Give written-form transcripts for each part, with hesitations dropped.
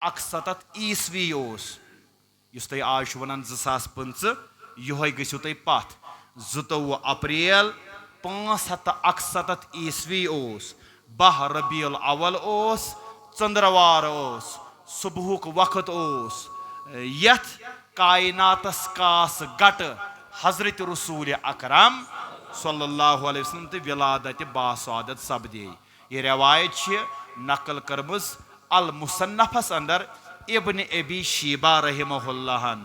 117 ईस्वी युस तुम आज वन 2015 योह गु तुम पथ 22 अप्रैल 517 ईस्वी 10 रबीउल अव्वल चंद्रवार सुबहुक वक्त यथ कायनातस कास गट हजरत रसूल अकरम सल्लल्लाहु अलैहि वसल्लम तो विलादत बासादत सपदे। यह रवायत नकल करमज अल मुसन्नफस अंदर इब्न अबी शीबा रहमहुल्लाहन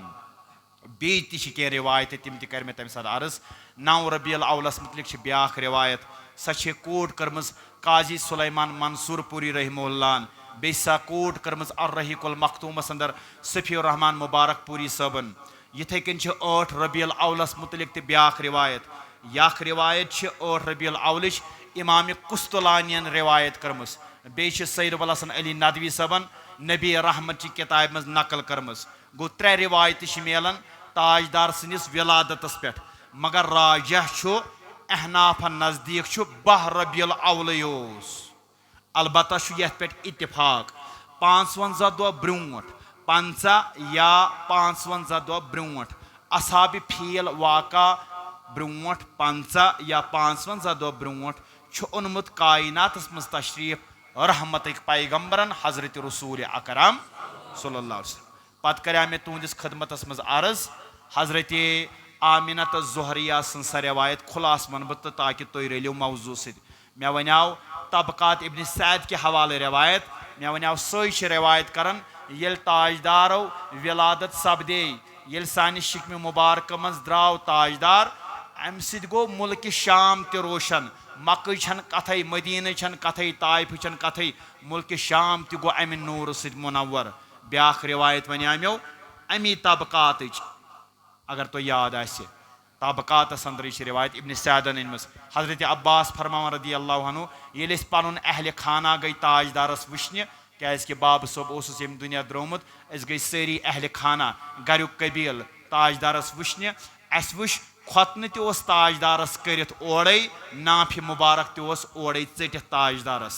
बेति कह रिवायत तिम कर मे तम साथ अर्ज 9 रबीउल अव्वलस मुतलिक ब्या रिवायत सह कोट करमज काजी सुलैमान मंसूरपुरी रहमहुल्लाहन बेसा कोट करमज अर रहीकुल मखतूमस अंदर सफीउर रहमान मुबारकपुरी सबन यथे कन 8 रबीउल अव्वलस मुतलिक ब्या रिवायत यख रिवायत 8 रबीउल अव्वलिश इमाम कुस्तलानियन रिवायत करमस बे सैयद अबुल हसन अली नदवी सबन नबी रहमत की किताब मज नकल करमस गो 3 रिवायत मिलन ताजदार सनिस विलादतस पे मगर राजह अहनाफन नजदीक 12 रबीउल अव्वल अलबत्ता यथ पे इत्तिफाक 55 दह ब्रोट 50 या 55 दह ब्रोट असहाब फील वाका ब्रोट 50 या 55 दह ब्रोट ओनमुत कायनातस मज तशरीफ रहमत पैगम्बरन हजरत रसूल अकरम सल्लल्लाहु अलैहि वसल्लम पत कर मे तुंदिस खदमतस मज अर्ज हजरत आमिनत ज़ुहरिया सं रवायत खुलास वन बह ताकि तुम रलियो मौजू सद मे वनाव तबकात इब्न सैद के हवाले रवायत मे वनाव सही रवायत करन ये ताजदारो विलादत सपदे ये सान शिकम मुबारक मज द्राव ताजदार अम सद गो मुल्क शाम ते रोशन मक्क छन कथई मदीन छन कथई ताइफ छन कथई मुल्क शाम ते गो अमि नूर सद मुनव्वर ब्याख रिवायत वनाम्यो अमी तबकात अगर तो याद आसे तबकात अंदर रिवायत इब्न सैदन अनमस हजरत अब्बास फरमान रदी अल्लाह अन्हु ये पन अहल खाना गई ताजदारस वुचन क्या बाब सोब यम दुनिया द्रोमुत गई सारी अहल खाना गरुक कबील ताजदारस वुचन अस वुच खोतन तोस ताजदारस करित ओड़े नाफि मुबारक तोस ओड़े चटित ताजदारस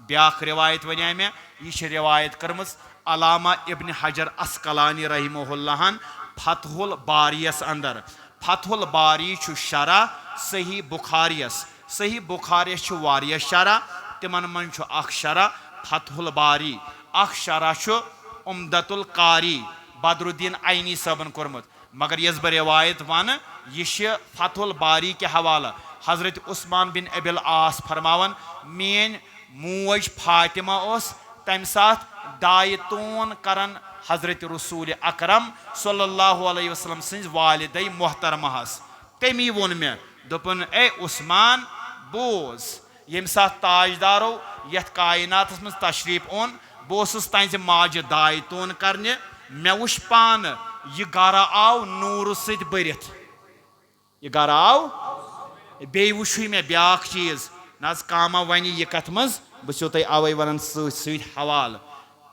ब्याख रिवायत वने मे यह रिवायत करमस अलामा इब्न हजर अस्कलानी रहमहुल्लाहन फतहुल बारियस अंदर फतहुल बारी शरा सही बुखारियस वारिया शरा तिमन मन शरा फतहुल बारी शरा उम्दतुल कारी बदरुद्दीन आइनी सबन कोरमुत मगर यस बह रिवायत वन यह फतहुल बारी के हवाला हजरत उस्मान बिन अबिल आस फरमावन मेन मोज फातिमा तम साथ दाय तोन करन हजरत रसूल अकरम सल्लल्लाहु अलैहि वसल्लम सिंज वालिदै मोहतरमहस तमी वोन मे दोपन ए उस्मान बोज यम साथ ताजदारो यथ कायनातस मज तशरीफ ओन बोसस तज माज दाय तोन करने मे वुच पान यह गर आव नूर सद बरित यह गर आव बे वुचु मे ब्याख चीज नज कामा वन यह कथ मज बो तुम अवे वन सत हवाल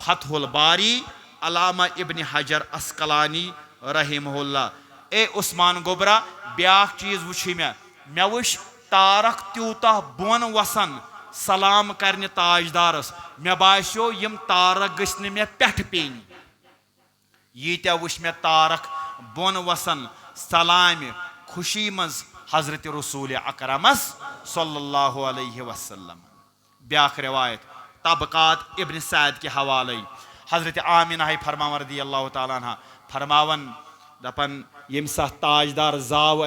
फतहुल बारी अलामा इब्न हजर अस्कलानी रहमहुल्लाह ए उस्मान गोबरा ब्याख चीज वुच मे वुच तारक त्यूता बोन वसन सलाम करने ताजदारस मे बास्यो यम तारक गस्न मे पेठ पेन यीत्या वुच मे तारक बोन वसन सलाम खुशी मज हजरत रसूल अकरमस सल्लल्लाहु अलैहि वसल्लम ब्याख रिवायत तबकात इब्न सैद के हवाले हजरत आमिना फरमावन रदी अल्लाह ताला अन्हा फरमावन दपन यम सा ताजदार जाव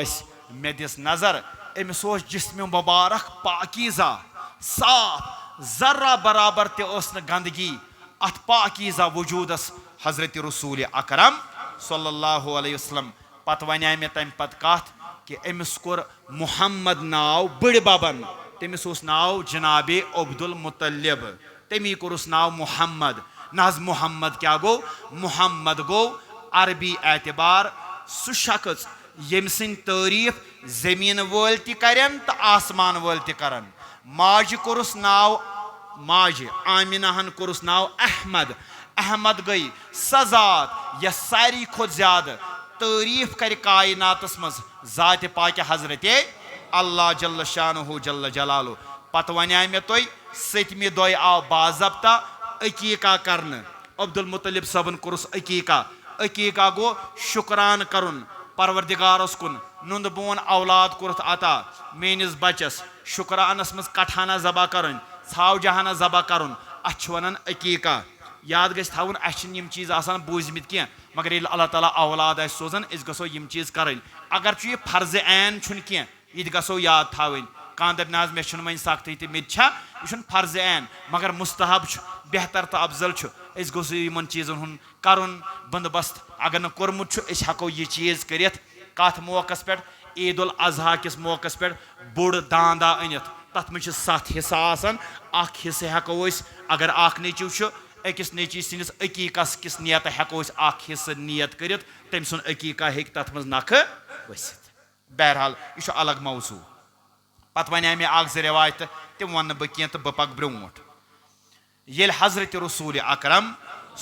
मे दिस नजर अमिस जिस्म मुबारक पाकीज़ा साफ जर्रा बराबर ते गंदगी अत पाकीज़ा वजूदस हजरत रसूल अकरम सल्लल्लाहु अलैहि वसल्लम पत वने मे तम पत कथ कि अमिस कोर मुहम्मद नाव बड़ बबन तमिस नाव जनाबे अब्दुल मुतल्लिब तमी कोरुस नाव मुहम्मद नज मुहम्मद क्या गो मुहम्मद गो अरबी एतबार सु शख्स यम सिंद तारीफ जमीन वोल त करन तो आसमान वोल त करन माज कोरुस नाव माज आमिनाहन कोरुस नाव अहमद अहमद गई सजात यह सारी खुद ज्यादा तारीफ कर कायनातस मज जात पाक हजरत अल्लाह जल्ल शानुहु जल्ल जलालु पत वने मे तुम सतमी दो आव बाज़ाब्ता अकीका करन अब्दुल मुतलिब सबन कोरस अकीका अकीका गो शुक्रान करुन परवरदिगारस कुन नुंद बोन औलाद कोरथ अता मेनिस बचस शुक्रानस मज कठाना जबा करन छाव जहाना जबा करन अछ वनन अकीका याद गस थावन अछन यम चीज आसान बूजमित क्या मगर ये अल्लाह ताला औलाद आस सोजन इस गसो यम चीज करन अगर छु ये फर्ज ऐन छुन क्या ये गसो याद थावन कान दप नाज मे छुन वन सख्ती ते मित छा ये छुन फर्ज ऐन मगर मुस्तहब छु बेहतर तो अफजल छु इस गसो यमन चीजन हुन करन बंदोबस्त अगर न कोरमुत छु इस हको ये चीज करित कथ मौकस पे ईद उल अजहा किस मौकस पे बोड़ दांदा अनित तथ में 7 हिस्सा आसान अख हिस्से हको अगर अख नेचू छु अकिस नेची सिंस अकीकस किस नियत हको अख हिस्से नियत करित तम सुन अकीका हेक तथ मज नख वसित बहरहाल यह अलग मौजू पत वन मे अख रिवायत तम वन बह कह तो बह पक ब्रोट ये हजरत रसूल अकरम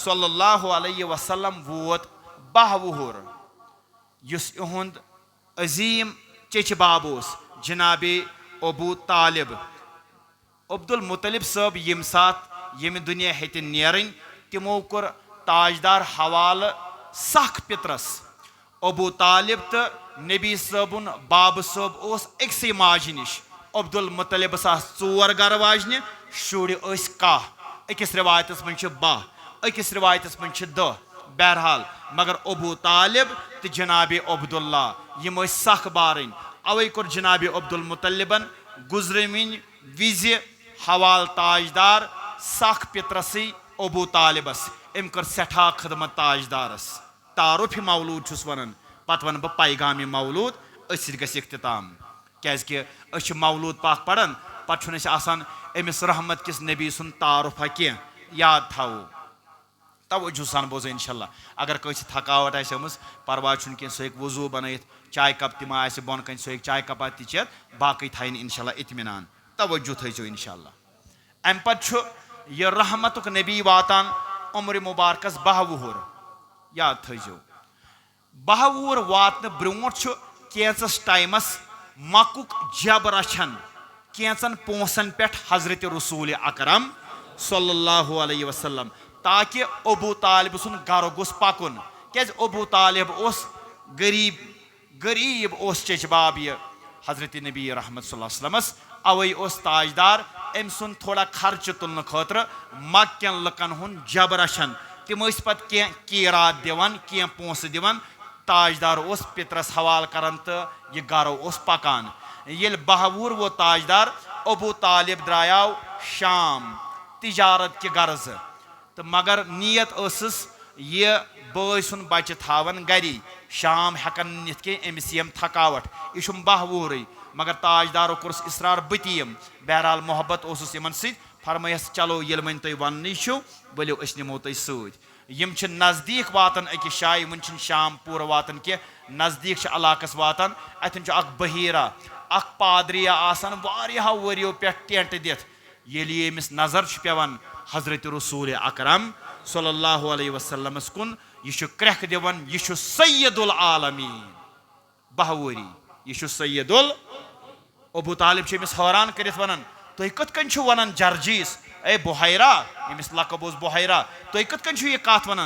सल्लल्लाहु अलैहि वसल्लम वोत 12 वुहर युस इहुंद अजीम चेच बाब जनाबे अबू तालिब अब्दुल मुतलिब साहब यम सात यम दुनिया हेत नेरन तिमो कोर ताजदार हवाल सख पितरस अबू तालिब तो नबी साहबुन बाब साहब उस अक्से माज निश अब्दुल मुतलिब 4 गर वाजन शुर कह अकिस रिवायतस मन 12 अकिस रिवायतस मन 10 बहरहाल मगर अबू तालिब तो जनाब अब्दुल्ला यम सख बारन अवे कोर जनाब अब्दुल मुतलिबन गुजरमिन विज हवाल ताजदार सख पितरसी अबू तालिबस अम कर सठा खदमत ताजदारस तारुफ मौलूद छुस वनन पत वन बह पैगाम मौलूद असित गस इख्तिताम क्या मौलूद पाक पढ़न पन अमिस रहमत किस नबी सुन तारुफा कह याद थावो तवज्जो सान बोझ इंशाल्लाह अगर कंस थकावट आमस परवाह कह सह वजू बनत चाय कप तम बोन कन सह चाय कपा चेत बाकी थन इंशाल्लाह इत्मीनान तवज्जो थो इंशाल्लाह अम पे यह रहमतुक नबी वातान उम्र मुबारकस 12 वुहर याद थो 12 वुहर वातन ब्रोट कैंसस टाइमस मकुक जब रचन कैंसन पोसन पे हजरत रसूल अकरम सल्लल्लाहु अलैहि वसल्लम ताकि अबू तालिब सुन गर गुस पकुन क्या अबू तालिब गरीब गरीब चचबाब यह हजरत नबी रहमत सल्लल्लाहु अलैहि वसल्लमस अवे ताजदार अम सुन थोड़ा खर्च तुलन खतर मक्कन लुकन हुन जब रचन तम पे कीरात दिवान कह पोस दिवान ताजदार पितरस हवाल करान तो यह गर पकान ये 12 वुहर वो ताजदार अबू तालिब द्रायाव शाम तिजारत के गर्ज तो मगर नीयत ये बॉय सुन बच्चे थावन गरी शाम हेकन नित के अमिस यम थकावट यह 12 वुहर मगर ताजदारो कोर्स इसरार बतीम बहरहाल मोहब्बत यमन सत फरमायस चलो ये वन तुम वन वलियो निमो तुम सम नज़दीक वातन अकिस शाय वन शाम पूर वातन कह नज़दीक इलाकस वातन अतन बहीरा अख पादरिया आसान वारियाहो वरियो पे टेंट दित ये अमिस नजर पेवान हजरत रसूल अकरम सल्लल्लाहु अलैहि वसल्लमस कुन यह क्रख दिवान यह सैयदुल आलमीन 12 वरी यह सैयदुल अबू तालिब अमिस हैरान कर वन तुम कत वन जर्जीस ए बुहैरा यमिस लकब बुहैरा तुम कत यह कत वन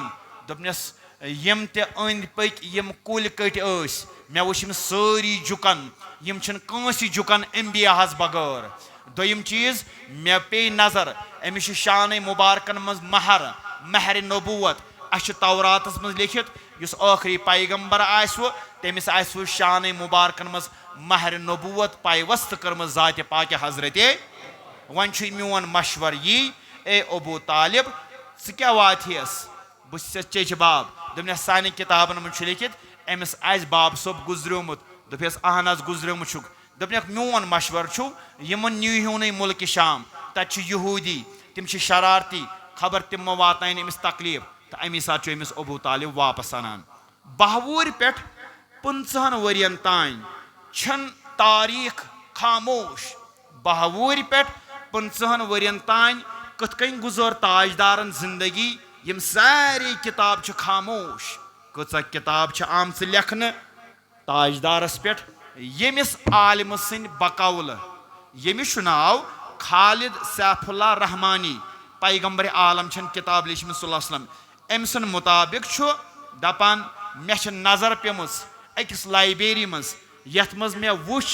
दोपनस यम ते अंद पक यम कुल कट मे वुच सारी जुकन यम कंस जुकन अम्बियाहस बगैर दोयम चीज मे पे नजर अमिस शान मुबारकन मज महर नबूवत अश तौरातस मज लिखित युस आखरी पैगंबर आसव तमिस आसव शान मुबारकन मज महर नबूवत पायवस्त कर्म जात पाक हजरत वन मोन मशवर यी ए अबू तालिब क्या वाथस बह चचबाब दोपनस सान किताबन मन लिखित अमिस आज बाब सोब गुजरमुत दोपस अहन गुजरमुत दोपन मोन मशवर यमन नीहू न मुल्क शाम तत यहूदी तम शरारती खबर तमो वातान अमिस तकलीफ तो अमी सात अमिस अबू तालिब वापस अनान 12 वुहर पे 15 वरियन तान छन तारीख खामोश 12 वुहर पे 15 वरियन तान कथ गुजर ताजदारन जिंदगी यम सारी किताब खामोश कचा किताब आम लेखन ताजदारस पे यमिस आलिम सिंद बकौल यमिस नाव खालिद सैफुल्लाह रहमानी पैगम्बर आलम छन किताब लिखम सल्लल्लाहु अलैहि वसल्लम अम सन मुताबिक दपान मे नजर पेमस अकिस लाइब्रेरी मज यथ मज मे वुच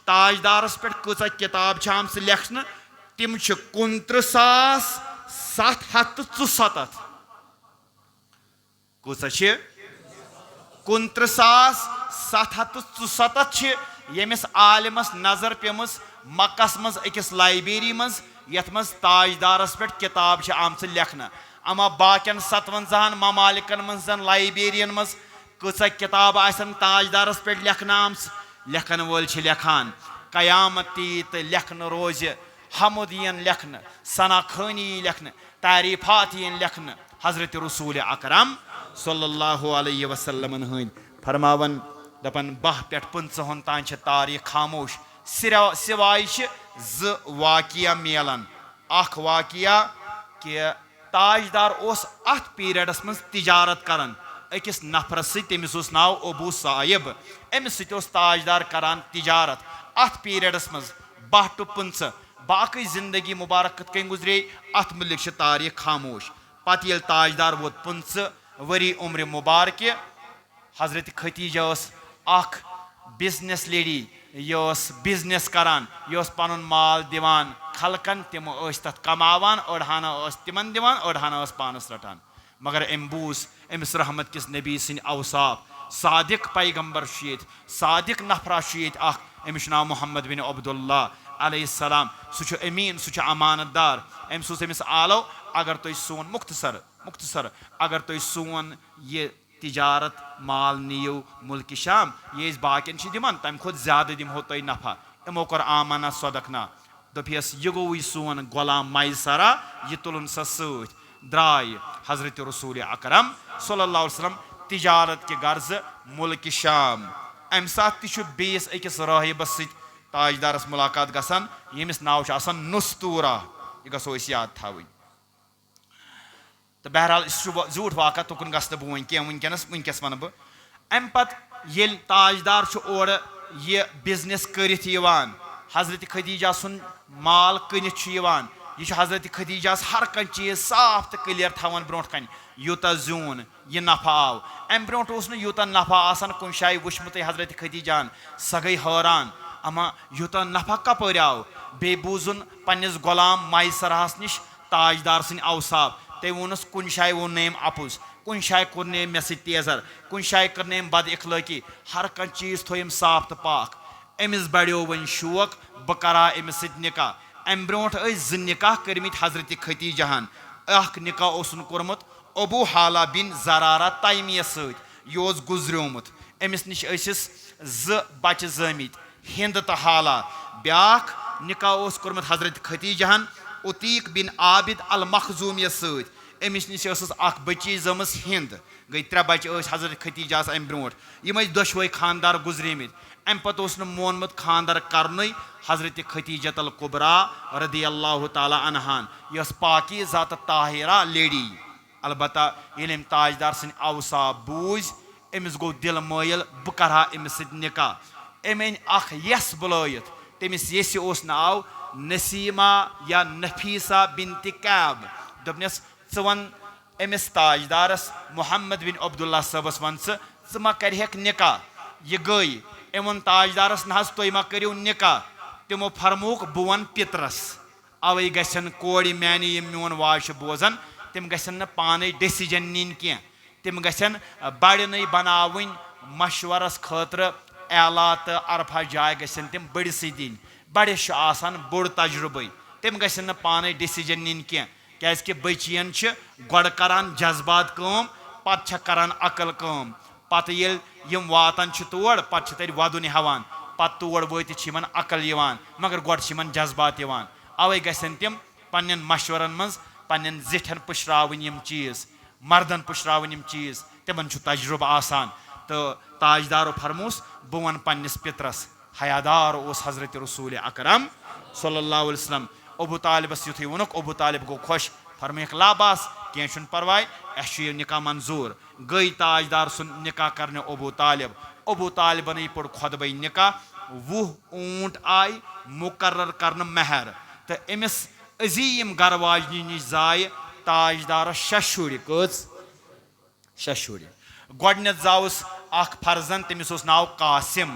ताजदारस पे कचा किताब आम लेखन तिम 29,767 कचा 29,767 यमिस आलिमस नजर पेमस मक्कस मज अकिस लाइब्रेरी मज यथ मज ताजदारस पे किताब आम लेखन अमा बाकियन 57 ममालिकन मज लाइब्रेरियन मज कचा किताब आसन ताजदारस पे लेखन आम लेखन वोल लेखान कयामती तो लेखन रोज हमदियन लेखन सनाखानी लेखन तारीफात लेखन हजरत रसूल अकरम सल्लल्लाहु अलैहि वसल्लम हंद फरमावन दपन 12 पे 15 तान तारीख खामोश सिवाय वाकिया मिलान अख वाकिया कि ताजदार अत पीरियडस मज तिजारत करान अकिस नफरस तमिस नाव अबू साहिब अमिस ताजदार करान तिजारत अत पीरियडस मज 12 to 15 बाकी जिंदगी मुबारक कत कन गुजरे अत मुलिक तारीख खामोश पत ये ताजदार वोत 15 वरी उम्र मुबारक हजरत खतीजा अख बिजनेस लेडी यह बिजनेस करान यह पन माल दिवान खलकन तिम तथ कमावान अड़हाना तिमन दिवान अड़हाना पानस रटान मगर अम बूस अमिस रहमत किस नबी सिंह अवसाफ सादिक पैगम्बर सादिक नफरा अमिस नाव मोहम्मद बिन अब्दुल्ला अलैहिस्सलाम सह अमीन सह अमानतदार अमिस आलो अगर तुम सोन मुख्तसर अगर तुम सोन ये तिजारत माल नीयू मुल्क शाम ये बाकियन दिमान तम खुद ज्यादा दिमो तुम नफा इमो कर आमाना सदकना दपियस यह गो सोन गुलाम मैसरा यह तुलन सा द्राय हजरत रसूल अकरम सल्लल्लाहु अलैहि वसल्लम तिजारत के गर्ज मुल्क शाम अम सात बेस अकिस राहिबस ताजदारस मुलाकात गसान यमिस नाव नुस्तूरा यह गो याद थवन तो बहरहाल झूठ वाक़ा तुकन गस बह वन वनकस वन बह अम पत ये ताजदार और यह बिजनेस करित हजरत खदीजा सुन माल कनित यह हजरत खदीजास हर कह चीज़ साफ तो क्लियर थवान ब्रो कन यूता जून यह नफा आव अम ब्रो यूता नफा आसान कुन शाय वुचमुत हजरत खदीजान सह गई हैरान अमा यूता नफा कपर आव बे बूजुन पन्निस गुलाम मैसरहस निश ताजदार सिंह अवसाफ ते वोनस कुन शाय वो नेम अपुज कुन शाय कोर नेम मे तेजर कुन शाय कर नेम बद इखलाकी हर कह चीज़ थोम साफ तो पाक अमिस बड़ो वन शौक बह करा अमिस निकाह अम ब्रो निकाह करमित हजरत खतीजाहन अख निकाह कोर्मुत अबू हाला बिन जरारा तैमिया सह गुजरियोमुत अमिस निश बच्चे जमित हिंद तो हाला ब्याख निकाह कोर्मुत हजरत खतीजाहन उतीक बिन आबिद अल मखजूमिया अमिस निश बची जमस हिंद गई 3 बच्चे हजरत खतीजास अम ब्रो यम दोशवे खानदार गुजरिमित अम पत मोनमुत खानदार करन हजरत खतीजतल कुबरा रदी अल्लाह ताला अनहान यस पाकी ज़ात ताहिरा लेडी अलबत्ता ये ताजदार सिंह अवसा बूझ अमिस गो दिल मायल बह करहा अमिस निकाह अम अख यस बुलायत तमिस यस नाव नसीमा या Nafisa bint cab दपनस one Amish ताजदारस Mohammad बिन अब्दुल्ला सबस वन मा करहक निकाह यह गई अमन ताजदारस ना तुम मा करो निकाह तमो फरमोक बह वन पितरस अवे गन कोड़ मानी मोन वाज बोजान तम गन पाने डिसीजन नीन कह तम गन बड़न बनावन मशवरस खतर एला तो अरफा जाय गन तम बड़स दिन बड़स आसान बोड़ तजुर्बे तम गन पाने डिसीजन नीन कह क्या बचियन गोड़ करान जज्बात कम पत करान अकल कम पत यम वातान तोड़ पत तत वदुन हेवान पत तोड़ वात अकल मगर गोड़ जज्बात अवे गन तम पन्न मशवरन मज पन्न जिठन पुशरावन यम चीज़ मर्दन पुशरावन यम चीज़ तिमन तजुर्ब आसान तो ताजदारो फरमोस बह वन पन्निस पितरस हयादार ओस हजरत रसूल अकरम सल्लल्लाहु अलैहि वसल्लम अबू तालिबस युथै वोनुक अबू तालिब गो खुश फरमायक लाबास कह परवाय अस निकाह मंजूर गई ताजदार सुन निकाह करने अबू तालिबन पड़ खुतबे निकाह 20 ऊंट आय मुकर्रर करने महर तो अमिस अजीम गर वाजनी नश जाय ताजदारस 6 शुर कच 6 शुर गोडनेथ जावस अख फर्जन तमिस ओस नाव कासिम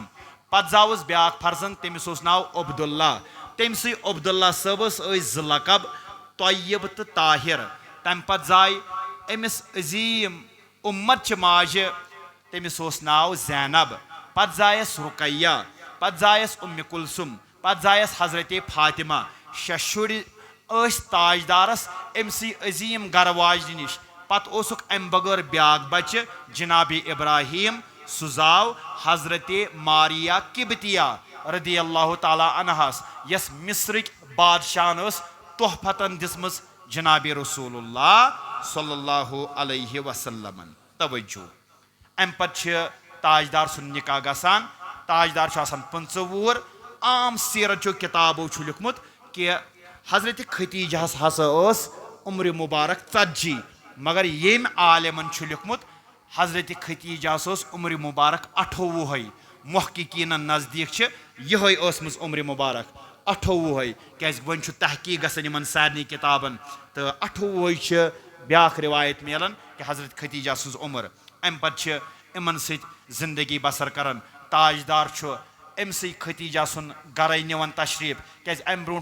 पत जावस ब्याक फर्जन तमिस ओस नाव अब्दुल्ला तमसी अब्दुल्ला सबस ज लकब तय्यब तो ताहिर तम पत जाय अमिस अजीम उम्मत च माज तमिस ओस नाव जैनब पत जायस रुकैया पत जायस उम्म कुलसुम पत जायस हजरत फातिमा 6 शुर ताजदारस अमसी अजीम गरवाज नश पत ओसुक अम बगैर ब्याक बच्चे जनाब इब्राहिम सुजाव हजरत मारिया किबतिया रदी अल्लाह ताला अनहस यस मिस्रिक बादशाह तोहफतन दिसमस जनाब रसूलुल्लाह सल्लल्लाहु अलैहि वसल्लम तवज्जो अम पत ताजदार सुन निकाह गसान ताजदार 15 वुहर आम सीरत किताबों लिखमुत कि हजरत खतीजहस हसा उम्र मुबारक 40 मगर येम आलमन लिखमुत हजरत खतीजहस उम्र मुबारक 28 मुहक्किकीन नजदीक यह उम्र मुबारक 28 क्या वन तहकीक गन सारे किताबन तो 28 ब्याख रिवायत मिलान कि हजरत खतीजा सज उम्र अम पे इमन जिंदगी बसर कर ताजदार अम सी खतीजा सुन गर निवन तशरीफ क्या अम ब्रो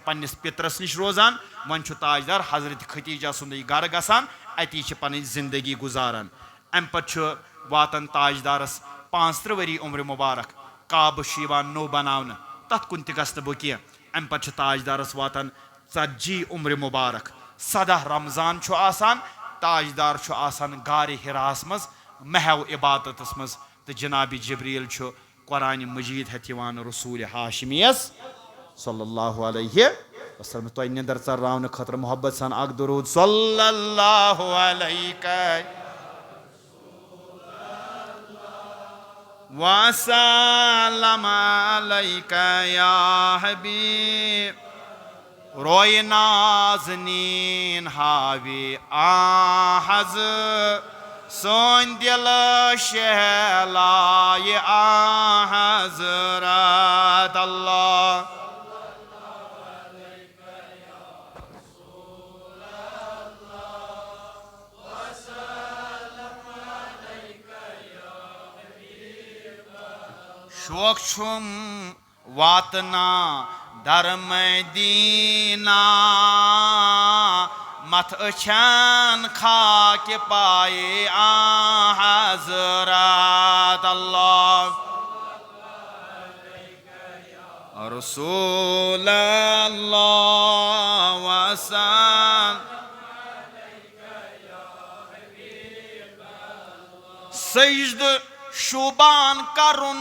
पन्निस पितरस नश रोजान वन ताजदार हजरत खतीजा सुंद गर गसान अती पन जिंदगी गुजारान अम पे वातन ताजदारस 35 वरी उम्र मुबारक काब नो बनावन तथ कुन तस बह कह अम पे ताजदारस वातन 40 उम्र मुबारक 17 रमजान आसान ताजदार आसान गार हिरास मज महव इबादतस मज तो जनाब जबरील कुरान मजीद हेत रसूल हाशिमियस सल्लल्लाहु अलैहि वसल्लम तो निंदर चर्रावन खतर मोहब्बत सान अक दुरूद सल्लल्लाहु अलैहि वसल्लम अलैका या हबीब रोय नाज़नीन हावी आहज़ सोन दिल शहलाय हज़रत अल्लाह शोक छुम वातना दर मदीना मत अछन खाक पाए हज़रत अल्लाह रसूल अल्लाह सजद शुबान करुन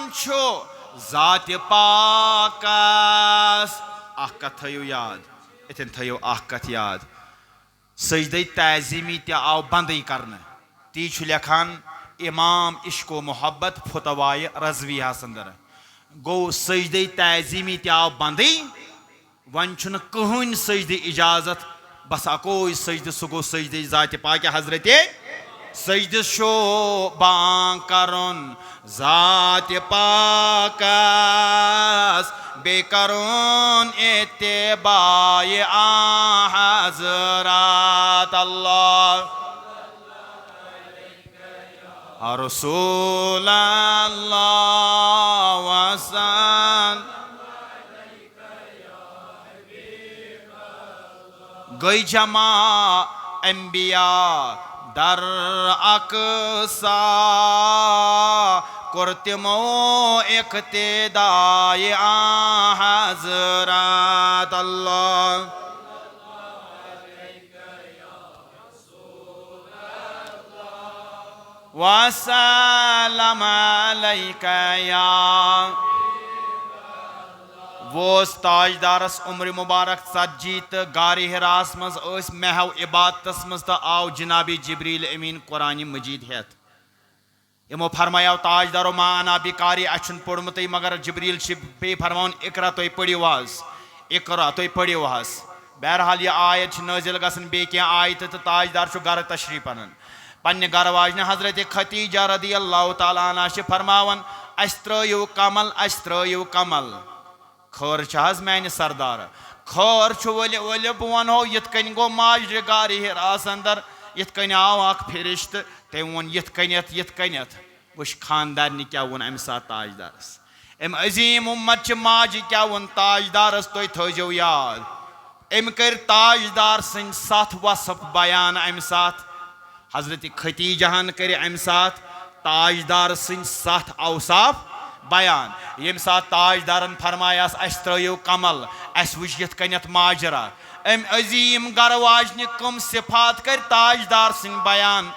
जात पाकस कथ थो याद इतन थो कथ याद सजद तज़ीमी आव बंद कर ती लिखान इमाम इश्को मोहब्बत फतवाय रजविया अंदर गो सजद तज़ीमी आव बंद वन कहन सजद इजाजत बस अको सजद सह गो सजद जात पाक हजरत सजद शोबान करुन जात पाकस बे करुन इत्तिबाए हज़रत अल्लाह रसूल अल्लाह वसल्लम गई जमा अंबिया दर अक्सा कुर्तिमो इक्तिदाए हज़रत अल्लाह वसल्लम अलैका या वो ताजदारस उम्र मुबारक 40 तो गार हिरास मज महव इबादतस मज तो आव जनाब जिब्रील अमीन कुरान मजीद हेत यमो फरमाया ताजदारो माना बिकारी अच्छन पोड़मुत मगर जिब्रील पे फरमान इकरा तुम पढ़ो इकरा तुम पढ़ो बहरहाल यह आयत नाजिल गसन बे क्या आयत तो ताजदार गर तशरीफ अनन पन्ने गर वाजन हजरत खतीजा रदी अल्लाह ताला अन्हा फरमावन अस त्रो कमल खर माने सरदार खर वल वल बह वनो यथ कन गो माजर गार हिरास अंदर यथ कन आव अख फिरिश्त तम वो यथ कनथ वुश खानदार क्या वोन अम सात ताजदारस अम अजीम उम्मत माज क्या वोन ताजदारस तुम थो याद अम कर ताजदार सं सत वसफ बयान अम सात हजरत खतीजहन कर अम सात ताजदार सं सत अवसाफ बयान यम सात ताजदारन फरमायास अस त्रो कमल अस वुच यथ कनथ माजरा अम अजीम गर वाजन कम सिफात कर ताजदार सिंह बयान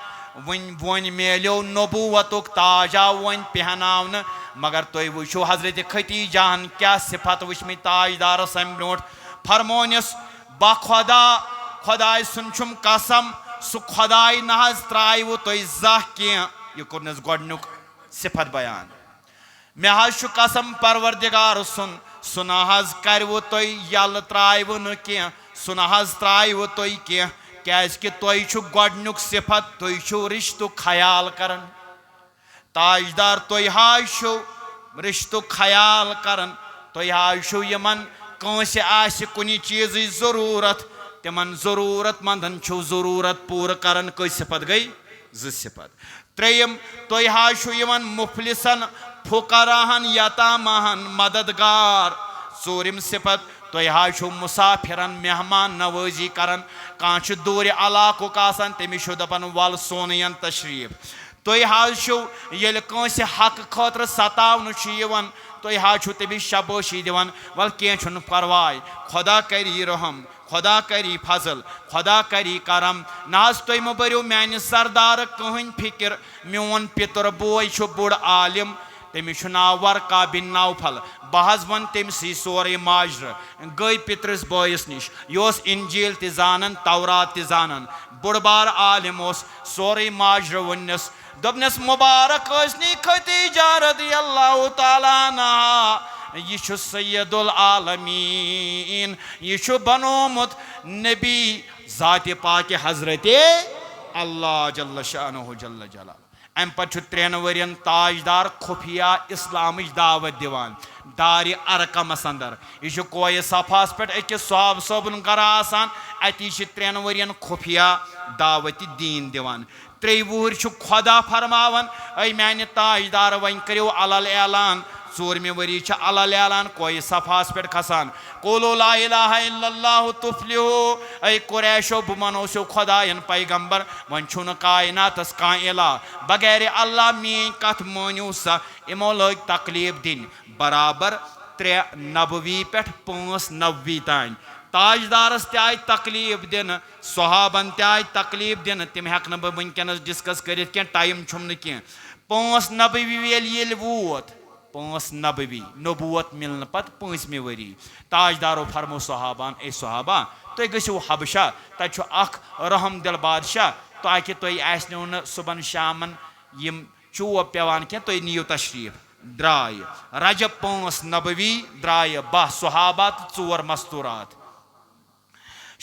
वन मेलो नबूवतुक ताज आव वन पहनावन मगर तुम वो हजरत खतीजाहन क्या सिफत वुचम ताजदार अम ब्रो फरमोनस बा खुदा खुदाय सुन कसम सह खुदाय ना त्राव तुम जह कह यह कोरनस गोडनुक सिफत बयान मे कसम परवरदिगार सुन सह ना करव तुम यल त्राव न कह सह ना त्राव तुम कह क्या तुम गोडनुक सिफत तुम रिश्तु ख्याल करन ताजदार तुम रिश्तु ख्याल करन तुम यमन कंस आसि कुनि चीज जरूरत तिमन जरूरतमंदन जरूरत पूर करन कई सिफत गई ज सिफत त्रेयम तुम मुफलिसन फुकराहन यतामहन मददगार चूरिम सिफत तुम मुसाफिरन मेहमान नवाजी करन कह दूर इलाकुक तमिस दपान वल सोन तशरीफ तुम ये कंस हक खतर सतावन तुम तमिस शाबाशी दिवान वल कह परवाय खुदा करी रहम खुदा करी फजल खुदा करी करम ना तुम बरो मान सरदार कहन फिक्र मोन पितर बोय बुड़ आलिम तमिस नाव वर्का बिन नौफल बह वन तमसी सोरे माजर गई पितरस बॉयस निश यह इंजील तान तौरात तान बुड़ बार आलिम सोरे माजर वनस दपनस मुबारक खतीजा रज़ियल्लाहु ताला अन्हा यह सैयदुल आलमीन यह बनोमुत नबी ज़ात पाक हजरत अल्लाह जल्ल शानुहु जल्ल जलाल अम पे 3 वरियन ताजदार खुफिया इस्लाम दावत दिवान दार अरकमस अंदर यह कोय सफास पे अकिस साहब सबन गर आसान अति 3 वरियन खुफिया दावत दीन दिवान 3 वुहर खुदा फरमावन ऐ मान ताजदार वन करो अलल ऐलान 4वें वरी अलल ऐलान कोय सफास पे खसान कोलो ला इलाहा इल्लल्लाहु तुफ्लिहु ऐ कुरैशो बह मनोसो खुदायन पैगंबर वन छुन कायनातस कां इला बगैर अल्लाह मीन कथ मानियो सा इमो लग तकलीफ दिन बराबर 3 नबवी पे 5 नबवी तान ताजदारस आय तकलीफ दिन सहाबन आय तकलीफ दिन तम हेक बह वनकस डिस्कस कर टाइम छुम कह 5 नबवी वोत 5 नबवी नबूवत मिलन पत 5वें वरी ताजदारो फरमो सहाबान ए सहाबा तुम गो हबशा तक रहम दिल बादशाह ताकि तुम आसनो न सुबन शामन यम चोप पेवान कह तुम नियो तशरीफ द्राय रजब 5 नबवी द्राय 12 सहाबा 4 मस्तूरात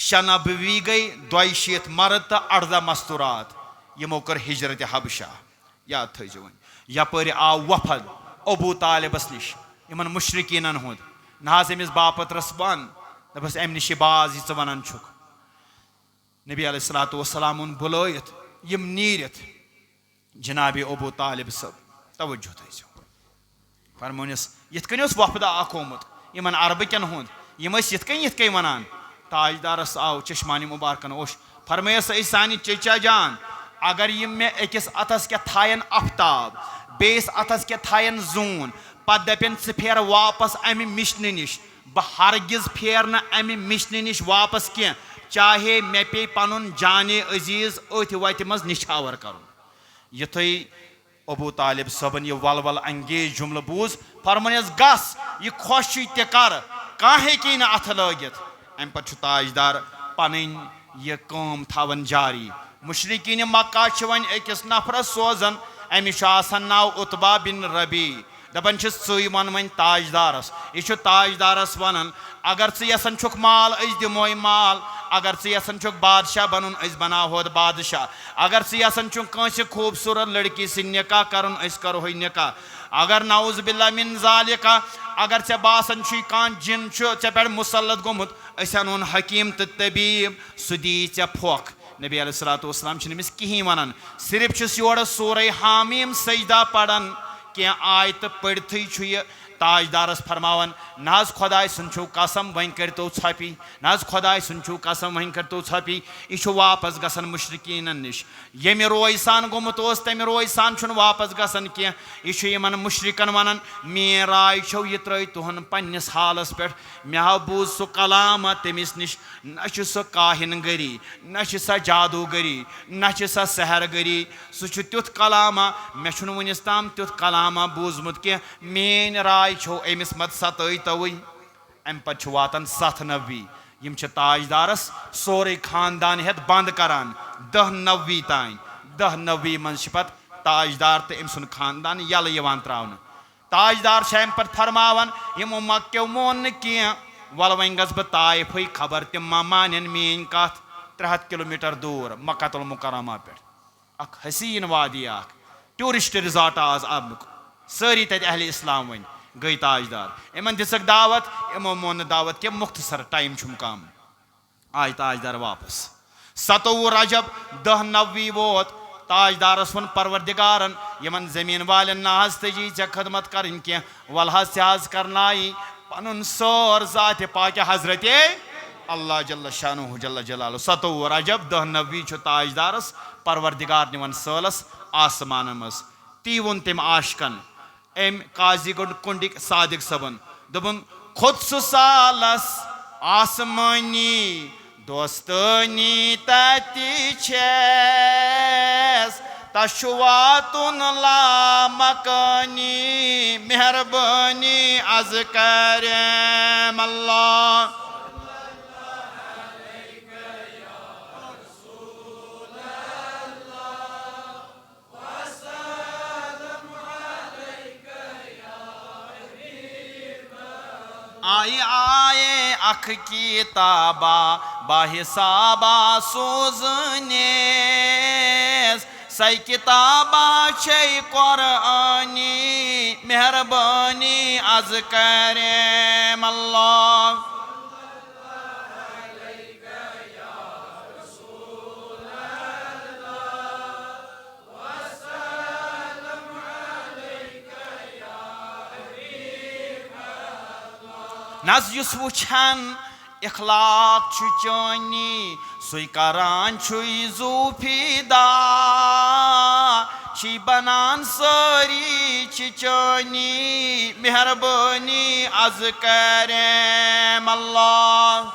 6 नबवी गई 200 मर्द तो 18 मस्तूरात यमो कर हिजरत हबशा याद थो वन यपर आव वफद अबू तालिबस निश इन मुशरिकीन हुद नज अमिस बापत रस वन दपस अम निश बाज यह वन नबी अलैहिस्सलातु वस्सलाम बुलायत यम नीरत जनाब अबू तालिब सब तवज्जो थो फरमोनस यथ कन वफदा अखोमुत इन अरबकन हुद यम यथ कन वनान ताजदारस आव चश्मानी मुबारकन ओश फरमयस सानी चचा जान अगर यम मे अकिस अतस क्या थायन आफ्ताब बेस अतस क्या थायन जून पत दपन फेर वापस अमि मिशन निश बह हरगिज फेर न अमि मिशन निश वापस कह चाहे मे पे पन जाने अजीज अथ वत मज निछावर कर युथे अबू तालिब सबन यह वल वल अंगेज जुमल बूज फरमोनस गस यह खुश कर कह हेकी न अथ लगित अम पे ताजदार पन यह काम थवन जारी मुशरिकीन मक्का वन अकिस नफरस सोजन अमिस नाव उतबा बिन रबी दपन सी वन वन ताजदारस यह ताजदारस वन अगर यसान माल दिमो माल अगर यसान बादशाह बन बनाहो बादशाह अगर यसान कंस खूबसूरत लड़की से निकाह कर करो निकाह अगर नाउज बिल्ला मिन जालिका अगर ऐ बासान कह जिन ऐ पे मुसलत गोमुत अन हकीम तो तबीब सह दी ऐ फोख नबी अलैहिस्सलाम अमिस कहीं वन सिर्फ योर सूरह हामीम सजदा पढ़ान क्या आयत पढ़ते ताजदारस फरमावन नाज खुदाय सुनछो कसम वन करतो छपी नाज खुदाय सुनछो कसम वन करतो छपी यह वापस गसन मुशरिकीन निश यमि रोय सान गोमुत तमि रोय सान वापस गसन कह यह मुशरिकन वन मे राय छो यह त्र तुहन पन्निस हालस पे मे बूज सह कलाम तमिस निश न सह काहिनगरी न सह जादूगरी न सह सहरगरी सह तुथ कलामा मे वनिस ताम तुथ कलामा बूजमुत कह मेन राय छो अमिस मत सतवई अम पे वातान 7 नबी यम ताजदारस सोरे खानदान हेत बंद करान 10 नबी तान 10 नबी मन पे ताजदार तो अम सुन खानदान यल त्रावन ताजदार अम पे फरमावन यमो मक्यो मोन कह वल वन गस बह ताइफ खबर तम मा मान मेन कत 300 किलोमीटर दूर मक्कातुल मुकर्रमा पे अख हसीन वादी टूरिस्ट रिजॉर्ट आज अब सारी तत अहले इस्लाम वन गई ताजदार इन दिसक दावत इमो मोन दावत के मुख्तसर टाइम कम आय ताजदार वापस 27 रजब 10 नबी वोत ताजदारस वन परवरदिगारन यमन जमीन वालन नाज तजी चे खदमत करन के वलहस आज करनाई पनुन सोर जात पाक हजरत अल्लाह जल्ल शानुहु जल्ल जलालु 27 रजब 10 नबी ताजदारस परवरदिगार निवन सलस आसमान मस ती वोन तम आशकन एम काजी कुंडिक सादिक सबन दोपन खुद सालस आसमानी दोस्तनी तति छेस तशवातुन ला मकानी मेहरबानी अज करम अल्लाह आए आए अख की ताबा बाहिसाबा सोजने सही किताबा छै कुरानी मेहरबानी अज करम अल्लाह नज युस वुछान इखलाक छु चानी सुई करान छुई जूफिदा छी बनान सारी छी चानी मेहरबानी अज करम अल्लाह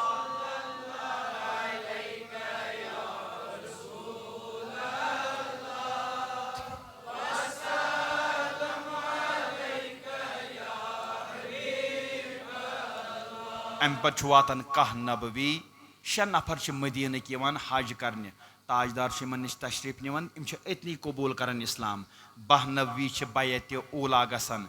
अम पे वातान 10 नबवी 6 नफर मदीन हज करने ताजदार निश तशरीफ निवन अतनी कबूल करान इस्लाम 12 नबवी बैत ऊला गसन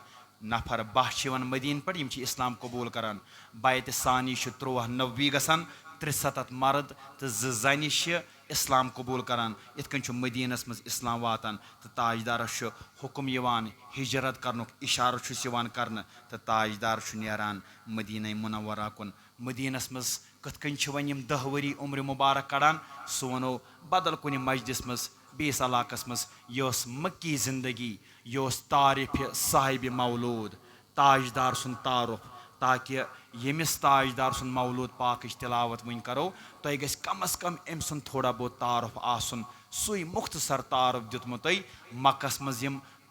नफर 12 मदीन पे इस्लाम कबूल करान बैत सानी 13 नबवी गसन 63 मर्द तो 2 जन इस्लाम कबूल करान इतकन मदीनस मज इस्लाम वातान तो ताजदारस हुक्म हिजरत कर इशार कर तो ताजदार नेरान मदीना मुनव्वरा कुन मदीनस मज कथन वन 10 वरी उम्र मुबारक कड़ान सह वनो बदल कुन मस्जिदस मज बेस इलाकस मज यह मक्की जिंदगी यह तारिफ साहिब मौलूद ताजदार सुन तारुफ ताकि यमिस ताजदार सुन मौलूद पाक तिलावत वन करो तो गस कम अज कम अम सुन थोड़ा बहुत तारुफ आसन सुई मुख्तसर तारुफ दितमुत मक्कस मज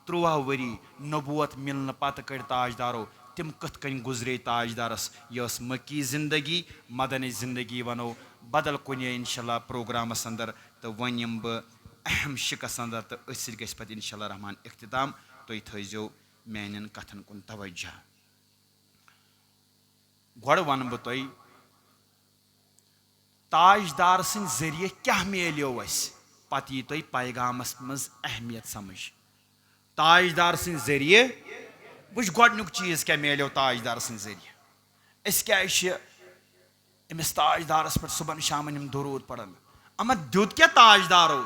13 वरी नबूवत मिलने पत कड़ ताजदारो तिम कथ कन गुजरे ताजदारस यह मक्की जिंदगी मदनी जिंदगी वनो बदल कुन इंशाल्लाह प्रोग्रामस अंदर तो वन यम बह अहम शिकस अंदर तो अस गस पे इंशाल्लाह रहमान इख्तिताम तुम थो मान कथन कुन तवज्जो गो वन बह तुम ताजदार सं जरिए क्या मिलो पे यी तुम पैगामस मज अहमियत समझ ताजदार सं जरिए वुच गोडनुक चीज क्या मिलो ताजदार सं जरिए अस क्या अमिस ताजदारस पे सुबह शाम दुरूद पढ़न अमा दुत क्या ताजदारो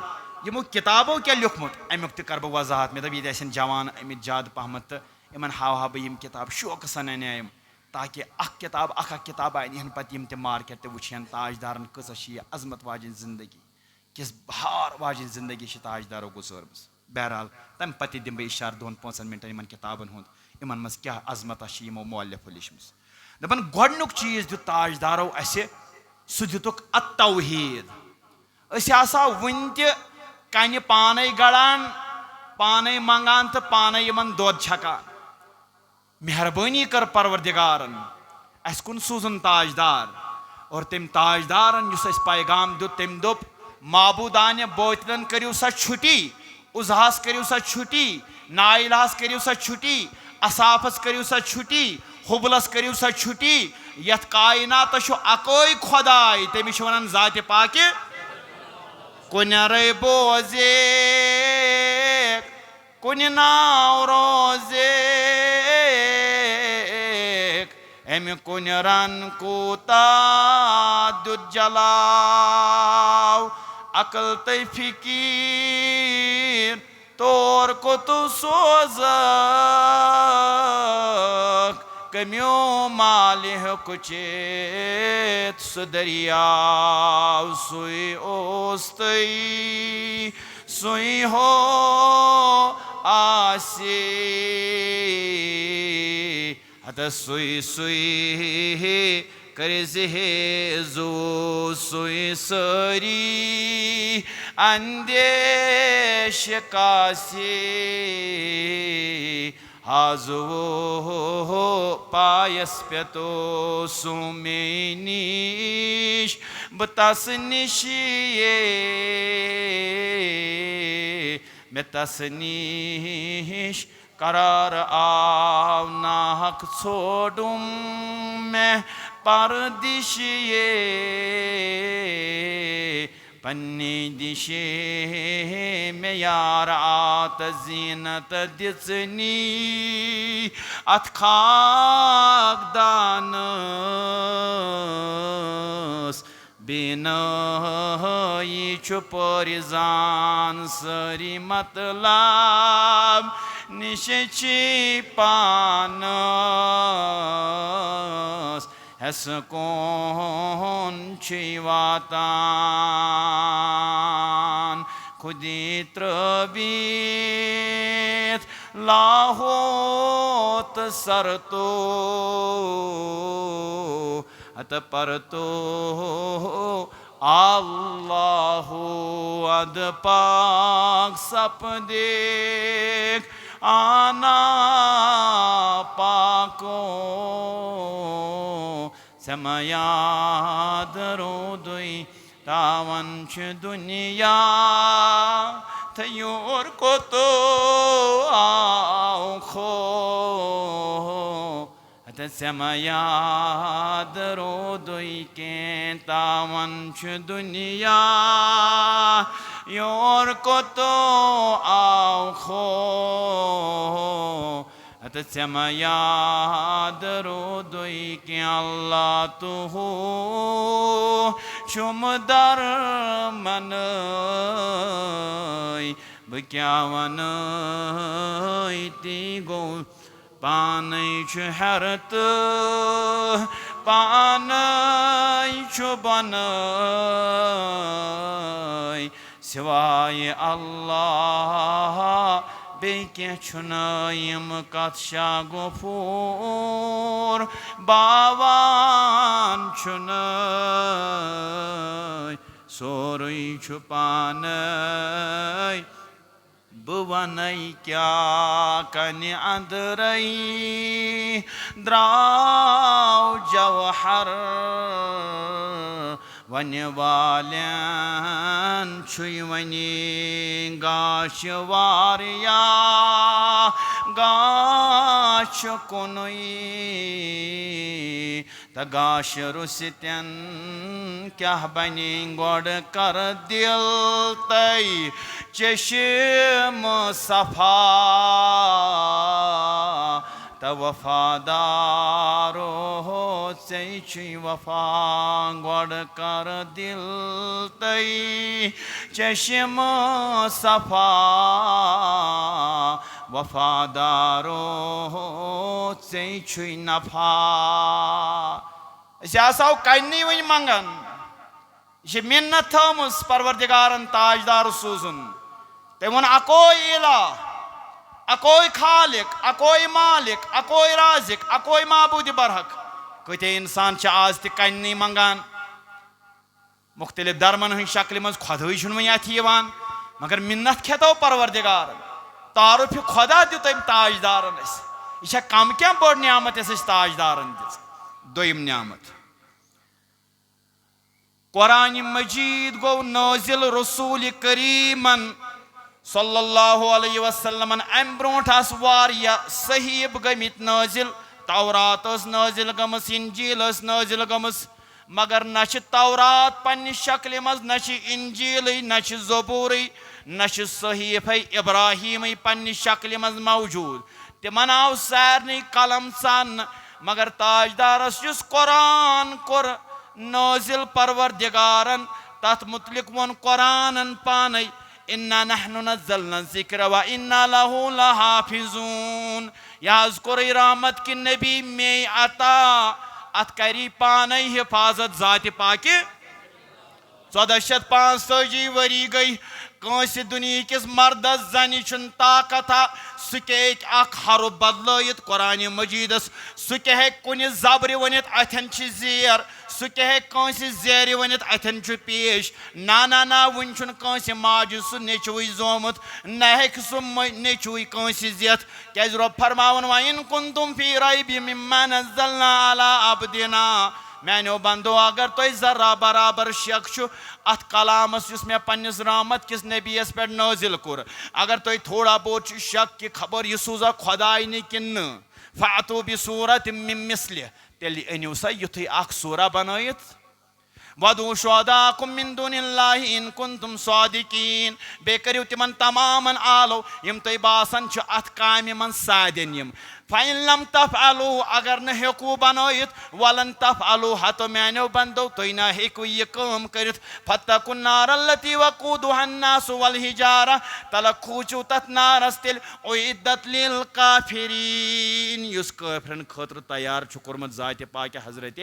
यमो किताबों क्या लिखमुत अमुक तह बह वजाहत मे दप ये जवान अमित ज्यादा पहमत तो इन हाव बह यम किताब शौक सन अन ताकि अख किताब अन पे यम मार्केट तो वुचन ताजदारन कह अजमत वाजिन जिंदगी किस बहार वाजिन जिंदगी ताजदारो गुजरमस बहरहाल तम पे दिम बह इशार 2-5 मिनटन इन किताबन हुंद इन मज क्या अजमत यमो मौलफो लिखमस दपन गोडनुक चीज दि ताजदारो असे सह दितुक अत-तौहीद अस आसा वुन ति कन पाने गड़ान पाने मंगान तो पाने यमन दोद छकान मेहरबानी कर परवरदिगारन अस कुन सूजन ताजदार और तम ताजदारन युस अस पैगाम दुत तम दोप माबूदान बोतलन करियो सा छुट्टी उजहास करियो सा छुट्टी नाइलास करियो सा छुट्टी असाफस करियो सा छुट्टी हुबलस करियो सा छुट्टी यथ कायनात अकोई खुदाय तमिश वनान जात पाकि कुन रे बोजे कुन नाव रोजे अम कुन रन कूता दुत जलाव अकल ते फिकीर तोर को तु सोज कम्यो मालिह कुचेत सुदरियाव सुई ओस्तई सुई हो आसे हत सुई सुई करजे जो सुई सरी अंदेश कासे हाजो पायस पे तो सुमेनिश बतस निशिये मैं तसनीश करार आव नाहक छोड़ूं मैं परदिशिये पन्नी दिशे में यार आत जीनत दिसनी अथ खाक दानस बेनई चुपरिजान सरी मतलब निशची पानस हस कौन वातान खुदी त्रबीत लाहोत सरतो अत परतो अल्लाहु अद पाक सप देख आना पाको समयाद रोदुई तावंश दुनिया थयोर को तो आओ खो अत समयाद रोदुई के तावंश दुनिया योर को तो आओ खो अत समयाद रोदुई के अल्लाह तो हो शुम दर मन बक्यावन ती गो पानै छु हरत पानै छु बनाय सिवाय अल्लाह बेके छुनायम कत्शा गफूर बावान छुनाय सोरुई छुपानय बुवनई क्या कनि अंदरई द्राव जवहर वन वाल्यान छुई वनी गाश वारिया गाश कुनुई तगाश रुसित्यन क्या बनी गोड कर दिल तई चश्म सफा वफादारो चे वफा गोड कर दिल तई चश्म सफा वफादारो चे नफा आसो कन्नी वन मंगन यह मिन्नत थमस परवरदिगारन ताजदार सूजुन तम वो अकोई इला अकोई खालिक अकोई मालिक अकोई राजिक अकोई माबूद बरहक कते इंसान आज तन्नी मंगान मुख्तलिफ धर्मन हंद शक्ल मज खुदई वन अथ मगर मिन्नत खेतो परवरदिगार तारुफ खुदा दित ताजदारन यह कम क्या बड़ नियामत ताजदारन दोयम नियामत कुरान मजीद गो नाजिल रसूल करीमन सल्लल्लाहु अलैहि वसल्लम अम ब्रोट वारिया सहीब गमित नाजिल तौरात नाजिल गमस इंजील नाजिल गमस मगर न तौरात पन्नि शक्ल मज न इंजील न ज़बूर न सहीफ इब्राहिम पन्नि शक्ल मज मौजूद तिमन आव सारनी कलम सान मगर ताजदारस युस कुरान कोर नाजिल परवरदिगारन तथ मुतलिक वन कुरानन पानै इन्ना नहनु नज़्ज़लना ज़िक्र व इन्ना लहु लहाफिज़ून याज कोई रहमत की नबी में अता अत करी पानै हिफाजत जाति पाकि 1465 वरी गई कंस दुनिया किस मर्दस जनि छुन ताकत सह हरु बदलित कुरान मजीदस सह कुन जबर वनित अथन जेर सह कंस जेर वनित अथन पेश ना ना ना वन कंस माजु सह नेचुई जोमुत न हेक सह नेचुई कंस जेत क्या रब फरमावन इन कुंतुम फी रैबि मिम्मा नज़्ज़लना अला अब्दिना मैनो बंदो अगर तुम जरा बराबर शक अत कलामस मे पन्निस रहमत किस नबीस पे नाजिल कोर अगर तुम थोड़ा बहुत शक कि खबर यह सूजा खुदाई ने कि फातू बिसूरत मिन मिस्लिह तेल अनिव सा युथै अख सूरा बनयित वदू शुहदाकुम मिन दुनिल्लाहि इन कुंतुम सादिकीन बे करियो तिमन तमामन आलो यम तुम बासन अत कामि मन सादिन यम फ़इन लम तफ़अलू अगर न हेकू बनयित वलन तफ़अलू हतो मैनो बंदो तुम ना हेकू यह काम करित फत्तकुन नार अल्लती वक़ूदुहा अन्नास वल हिजारा तल खूचू तथ नारस तिल उइद्दत लिल काफिरीन युस काफिरन खतर तैयार छु कोरमत जाति पाक हजरत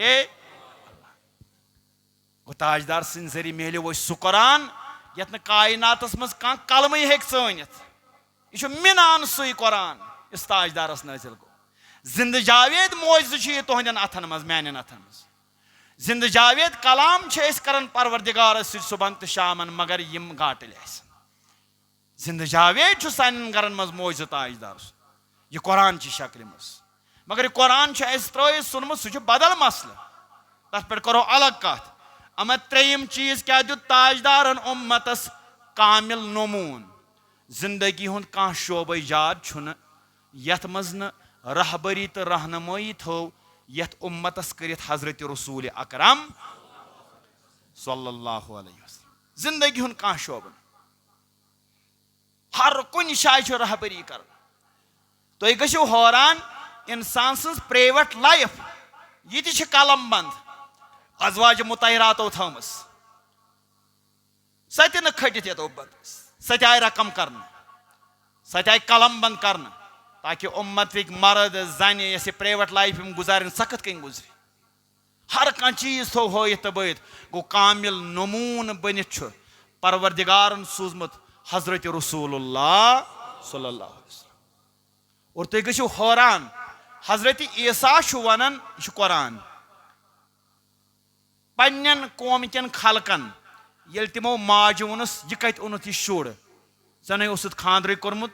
ताजदार सिंह जरिए मेले वो सह कुरान यत न कायनातस मज कह कलम हेक सनित यह मिनान सही कुरान इस ताजदारस नाजिल गो जिंद जावेद मोजू तुहदन अथन मज मान अथन मज जिंद जावेद कलाम कर परवरदिगार सुबह तो शामन मगर यम गाटल जिंद जावेद सान गरन मज मोजू ताजदार यह कुरान की शक्ल मज मगर यह कुरान त्रित सुनमुत सह बदल मसल तथ पे करो अलग कत अमत त्रेयम चीज क्या दुत ताजदारन उम्मतस कामिल नमून जिंदगी हुंद कह शोब जाद छुन यथ मज न रहबरी तो रहनुमाई थो यथ उम्मतस करित हजरत रसूल अकरम सल्लल्लाहु अलैहि वसल्लम जिंदगी हुंद कह शोब हर कुन शाय रहबरी कर तुम गो हैरान इंसान सज प्राइवेट लाइफ ये कलम बंद अजवाज मुतहरातो थमस सह त खटित ये सह आय रकम कर सह आय कलम बंद कर ताकि उम्मतिक मर्द जन ये प्राइवेट लाइफ गुजारन सख्त कन गुजर हर कह चीज थो हयत तो बयत गो कामिल नमून बनित परवरदिगारन सूजमुत हजरत रसूलुल्लाह सल्लल्लाहु अलैहि वसल्लम और तुम गो हैरान हजरत ईसा वनान यह कुरान पन्न कौम कन खलकन ये तमो माज वोनस यह कत ओनुत यह शुर जन उसत खानद्र कोर्मुत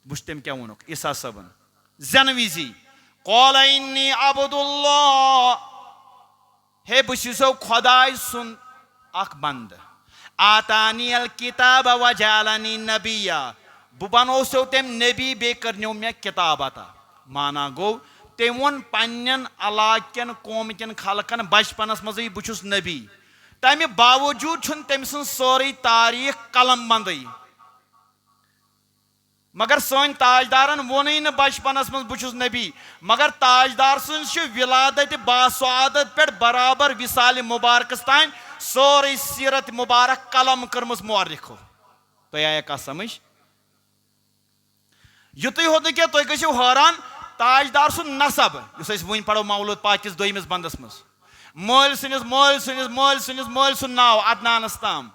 वुच तम क्या वोनुक ईसा सबन जन विजी क़ाल इन्नी अब्दुल्लाह हे बो खुदाय सुन अख बंद आतानी अल किताब व जालनी नबिया बह बनोसो तम नबी बे करनो मे किताब अता माना गो तम वो पन्न इलाकन कौम कन खलकन बचपनस मज बहुस नबी तमि बावजूद तम सज सारी तारीख कलम बंद मगर सन ताजदारन वोन न बचपनस मज बुछुस नबी मगर ताजदार सुन विलादत बासआदत पे बराबर विसाल मुबारकस तान सोरे सीरत मुबारक कलम कर्मस मुअर्रिखो तो आया कह समझ युत होत न तुम गो हैरान ताजदार सुन नसब वन पढ़ो मौलूद पाक किस दोमिस बंदस मज मल सनिस मल सनिस मल सनिस मल सुन नाव अदनानस ताम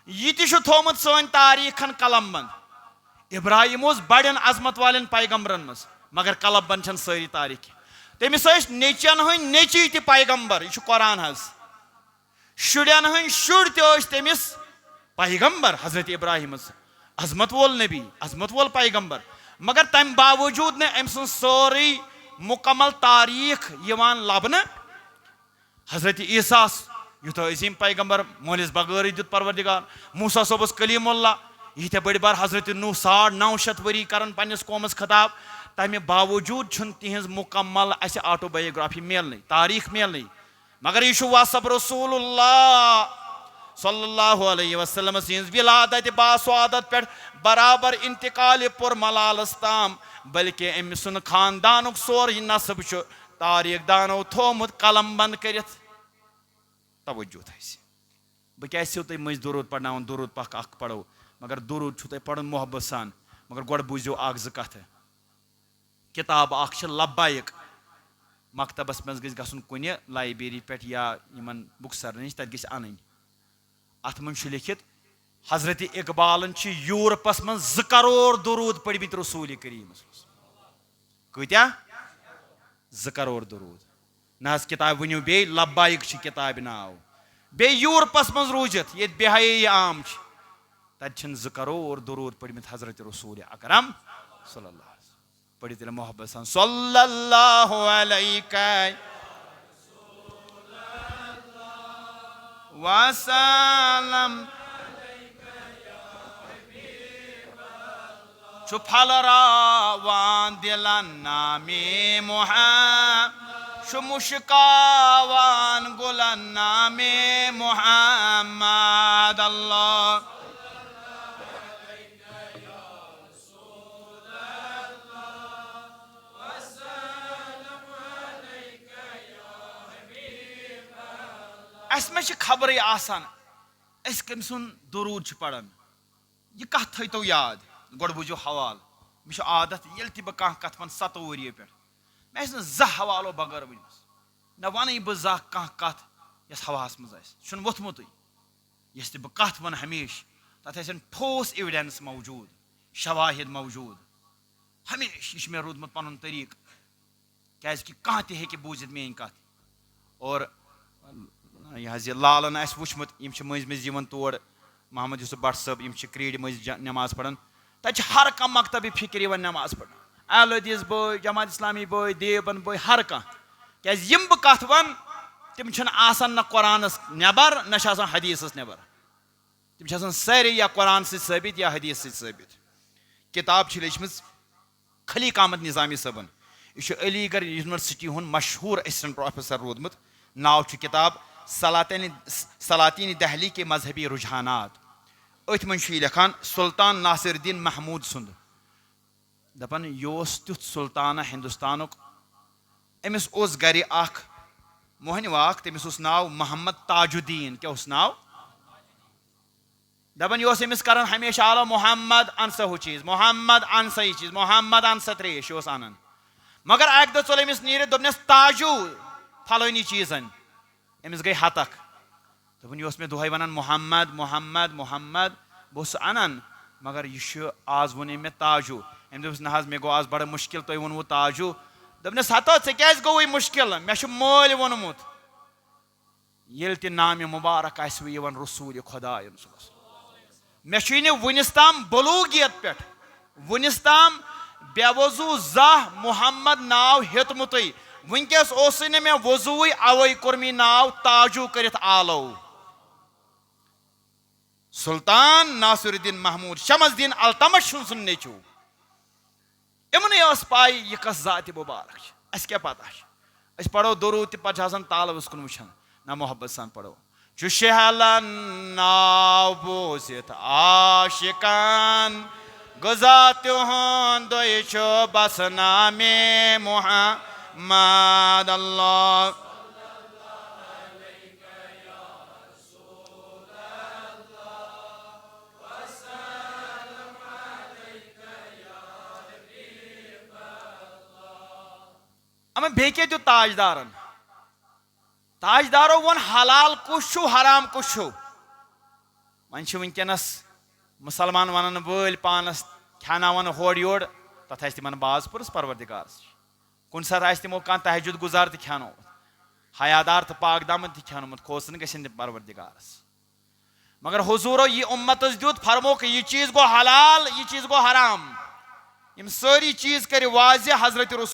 यह थोमुत सन तारीखन कलम बंद इब्राहिम बड़न अजमत वाले पैगम्बरन मज मगर कलम बंद सारी तारीख तमिस नेचन हंद नेची त पैगम्बर यह कुरान हज शुरन हंद शुर तमिस पैगम्बर हजरत इब्राहिम अजमत वोल नबी अजमत वोल पैगम्बर मगर तम बावजूद न अम सं सारी मुकम्मल तारीख लबन हजरत ईसा यूथ अजीम पैगम्बर मोलिस बगैर दुत परवरदिगार मूसा सोबस कलीमुल्लाह यीत्या बड़ बार हजरत नूह 950 वरी करन पन्निस कौमस खिताब तमे बावजूद छुन तिहंज मुकम्मल अस ऑटोबायोग्राफी मिलने तारीख मिलने मगर यह वसब रसूलुल्लाह सल्लल्लाहु अलैहि वसल्लम सिंज विलादत बासआदत पे बराबर इंतकाल पुर मलालस ताम बल्कि अम सुन खानदान सोर नसब तारीख दानो थोमुत कलम बंद कर तवज्जो बह क्या तुम मज दुरूद पढ़ना दुरूद पख अख पढ़ो मगर दुरूद तुम पढ़न मोहब्बत सान मगर गोड़ बूझो अख कथ किताब अख लब्बाइक मकतबस मज गन कुन लाइब्रेरी पे या बुक सर नश तत अन अत मन लिखित हजरत इकबालन यूरोपस मं 2 करोड़ दुरूद पढ़मित रसूल करीम कत्या 2 करोड़ दुरूद न किताब वनो बे लब्बाइक किताब नाव बे यूरोपस मं रूजित ये बेहयाई आम तत 2 करोड़ दुरूद पढ़मित हजरत रसूल अकरम सल्लल्लाहु अलैहि वसल्लम पढ़ित मोहब्बत सान सल्लल्लाहु अलैहि वसल्लम फलरावान दिलन नामे मुहम्मद मुश्कावान गुलन नामे मुहम्मद अल्लाह मे खबर आसान कम सुन दुरूद पढ़ान यह कत थो याद गोड़ बूझो हवाल मे आदत ये बह कह कत वन 7 वरियो पे मे ज हवालो बगैर वनमस न वन बह जा कह कत यस हवास मज वोथमुत यस बह कत वन हमेश तथ ठोस एविडेंस मौजूद शवाहिद मौजूद हमेश यह मे रूदमुत पन तरीक क्या कह तक बूझित मेन कत और यह लालन वुचमुत मज मज तौर मोहम्मद यूसुफ भट्ट साहब क्रीड मज नमाज पढ़ान तक हर कह मकतब फिक्र नमाज पढ़ान अहल हदीस बय जमात इस्लामी बय देवबंद बय हर कह क्या बह कत वन तम न कुरानस नबर न हदीसस नबर तम सारे या कुरान साबित या हदीस साबित किताब लिखम खलीक अहमद निज़ामी साहबन यह अलीगढ़ यूनिवर्सिटी हूँ मशहूर असिस्टेंट प्रोफेसर रोदमुत नाव किताब सलातीन दहली के मजहबी रुझानात अथ मन लिखान सुल्तान नासिरुद्दीन महमूद सुंद दपान यह तुथ सुल्ताना हिंदुस्तान अमिस गर मोहन वाक तमिस नाव मोहम्मद ताजुद्दीन क्या नाव दपान यह अमिस कर हमेशा आलो मोहम्मद अनसा हु चीज मोहम्मद अनसा यह चीज मोहम्मद अनसा त्रेश यह अनान मगर अक दह चल अमिस नीर दोपनस ताजू फलानी चीजन अमिस गई हतक दोपन यह मे दुहै वनान मोहम्मद मोहम्मद मोहम्मद बस अनान मगर यह आज वोन मे ताजू अम दोपस ना मे गो आज बड़ा मुश्किल तुम वोनवो ताजू दोपनस हतो ऐ क्या गो मुश्किल मे मोल वोनमुत ये नाम मुबारक आवन रसूल खुदायन मे वनिस ताम बलूगियत पे वनिस ताम बेवजू जाह मोहम्मद नाव हेतमुत वनकस न मे वजू अवै कोर मे नाव ताजू कर आलो सुल्तान नासिरुद्दीन महमूद शमसुद्दीन अल्तमश सुन नेचू इमन पाई यह कस जात मुबारक अस क्या पता पढ़ो दुरूद पे तालवस कुन वुचान ना मोहब्बत सान पढ़ो शहलन नाव बोसित आशिकान गजा तिहुंद बस नामे मुहम्मद अल्लाह अमें बेके जो ताजदारन ताजदारों वन हलाल कुछ हराम कुछ वन वनकस मुसलमान वन वल पानस खानावन होड़ योड़ तथा तिमन बाज पुरस परवरदिगार कुन सात तमो कह तहजुद गुजार खानो हयादार तो पाक दामन खानोमुत खोसन गन परवरदिगारस मगर हुजूरो यह उम्मत दुत फरमो कि यह चीज गो हलाल यह चीज गो हराम यम सारी चीज कर वाज़े हजरत